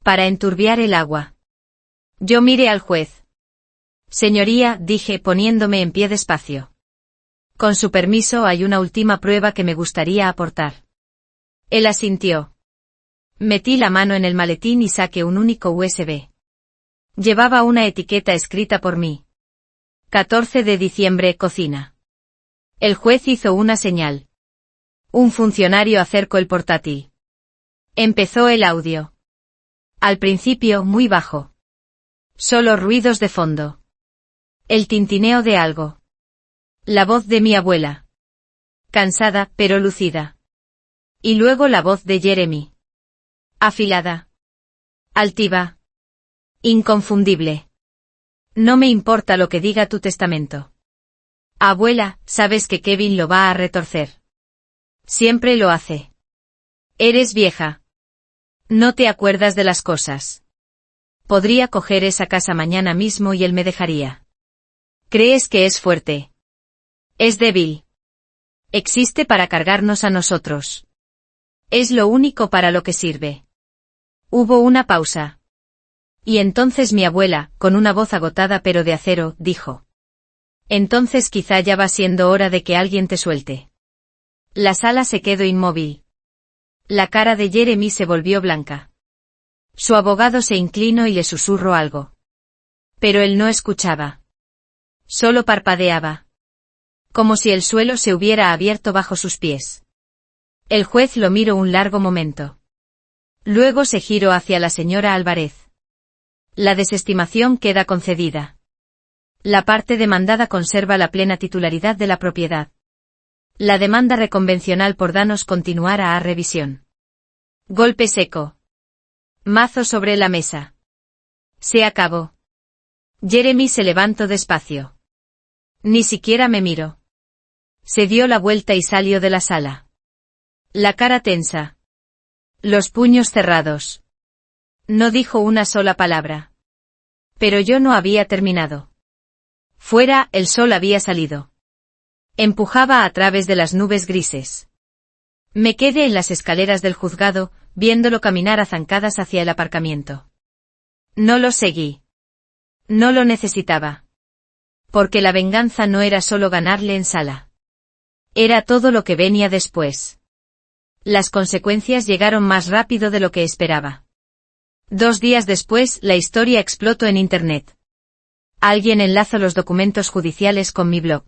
Para enturbiar el agua. Yo miré al juez. Señoría, dije, poniéndome en pie despacio. Con su permiso, hay una última prueba que me gustaría aportar. Él asintió. Metí la mano en el maletín y saqué un único USB. Llevaba una etiqueta escrita por mí. 14 de diciembre, cocina. El juez hizo una señal. Un funcionario acercó el portátil. Empezó el audio. Al principio muy bajo. Solo ruidos de fondo. El tintineo de algo. La voz de mi abuela. Cansada, pero lucida. Y luego la voz de Jeremy. Afilada. Altiva. Inconfundible. No me importa lo que diga tu testamento. Abuela, sabes que Kevin lo va a retorcer. Siempre lo hace. Eres vieja. No te acuerdas de las cosas. Podría coger esa casa mañana mismo y él me dejaría. ¿Crees que es fuerte? Es débil. Existe para cargarnos a nosotros. Es lo único para lo que sirve. Hubo una pausa. Y entonces mi abuela, con una voz agotada pero de acero, dijo. Entonces quizá ya va siendo hora de que alguien te suelte. La sala se quedó inmóvil. La cara de Jeremy se volvió blanca. Su abogado se inclinó y le susurró algo. Pero él no escuchaba. Solo parpadeaba. Como si el suelo se hubiera abierto bajo sus pies. El juez lo miró un largo momento. Luego se giró hacia la señora Álvarez. La desestimación queda concedida. La parte demandada conserva la plena titularidad de la propiedad. La demanda reconvencional por daños continuará a revisión. Golpe seco. Mazo sobre la mesa. Se acabó. Jeremy se levantó despacio. Ni siquiera me miró. Se dio la vuelta y salió de la sala. La cara tensa. Los puños cerrados. No dijo una sola palabra. Pero yo no había terminado. Fuera, el sol había salido. Empujaba a través de las nubes grises. Me quedé en las escaleras del juzgado, viéndolo caminar a zancadas hacia el aparcamiento. No lo seguí. No lo necesitaba. Porque la venganza no era solo ganarle en sala. Era todo lo que venía después. Las consecuencias llegaron más rápido de lo que esperaba. 2 días después, la historia explotó en Internet. Alguien enlazó los documentos judiciales con mi blog.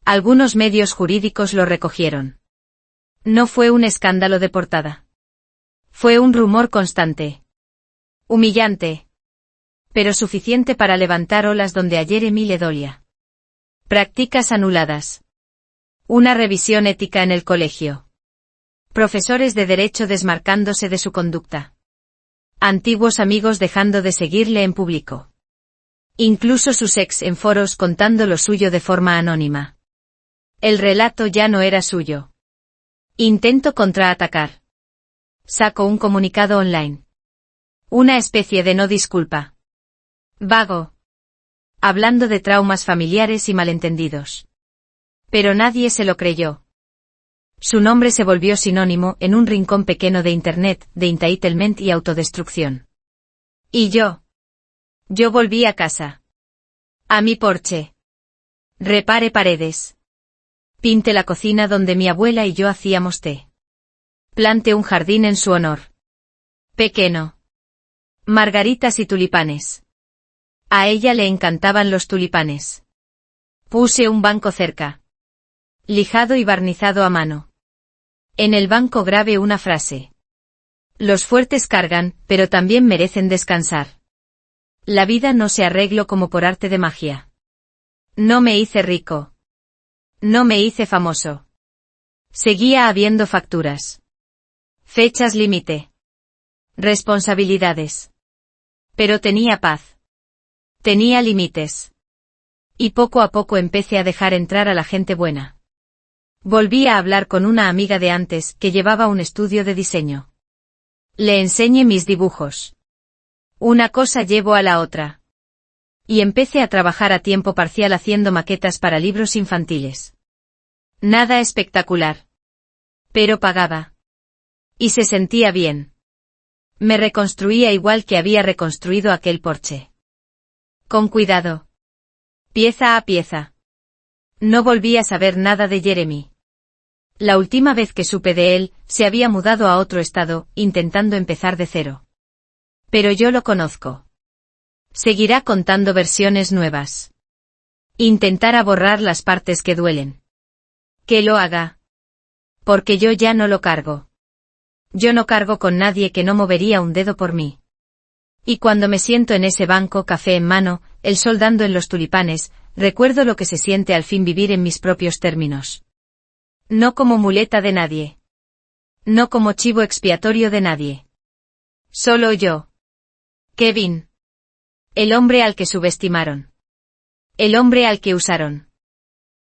Algunos medios jurídicos lo recogieron. No fue un escándalo de portada. Fue un rumor constante. Humillante. Pero suficiente para levantar olas donde a Jeremy le dolía. Prácticas anuladas. Una revisión ética en el colegio. Profesores de derecho desmarcándose de su conducta. Antiguos amigos dejando de seguirle en público. Incluso sus ex en foros contando lo suyo de forma anónima. El relato ya no era suyo. Intento contraatacar. Saco un comunicado online. Una especie de no disculpa. Vago. Hablando de traumas familiares y malentendidos. Pero nadie se lo creyó. Su nombre se volvió sinónimo en un rincón pequeño de Internet, de entitlement y autodestrucción. Y yo. Yo volví a casa. A mi porche. Repare paredes. Pinte la cocina donde mi abuela y yo hacíamos té. Plante un jardín en su honor. Pequeño. Margaritas y tulipanes. A ella le encantaban los tulipanes. Puse un banco cerca. Lijado y barnizado a mano. En el banco grabé una frase. Los fuertes cargan, pero también merecen descansar. La vida no se arregló como por arte de magia. No me hice rico. No me hice famoso. Seguía habiendo facturas. Fechas límite. Responsabilidades. Pero tenía paz. Tenía límites. Y poco a poco empecé a dejar entrar a la gente buena. Volví a hablar con una amiga de antes que llevaba un estudio de diseño. Le enseñé mis dibujos. Una cosa llevó a la otra. Y empecé a trabajar a tiempo parcial haciendo maquetas para libros infantiles. Nada espectacular. Pero pagaba. Y se sentía bien. Me reconstruía igual que había reconstruido aquel porche. Con cuidado. Pieza a pieza. No volví a saber nada de Jeremy. La última vez que supe de él, se había mudado a otro estado, intentando empezar de cero. Pero yo lo conozco. Seguirá contando versiones nuevas. Intentará borrar las partes que duelen. Que lo haga. Porque yo ya no lo cargo. Yo no cargo con nadie que no movería un dedo por mí. Y cuando me siento en ese banco, café en mano, el sol dando en los tulipanes, recuerdo lo que se siente al fin vivir en mis propios términos. No como muleta de nadie. No como chivo expiatorio de nadie. Solo yo. Kevin. El hombre al que subestimaron. El hombre al que usaron.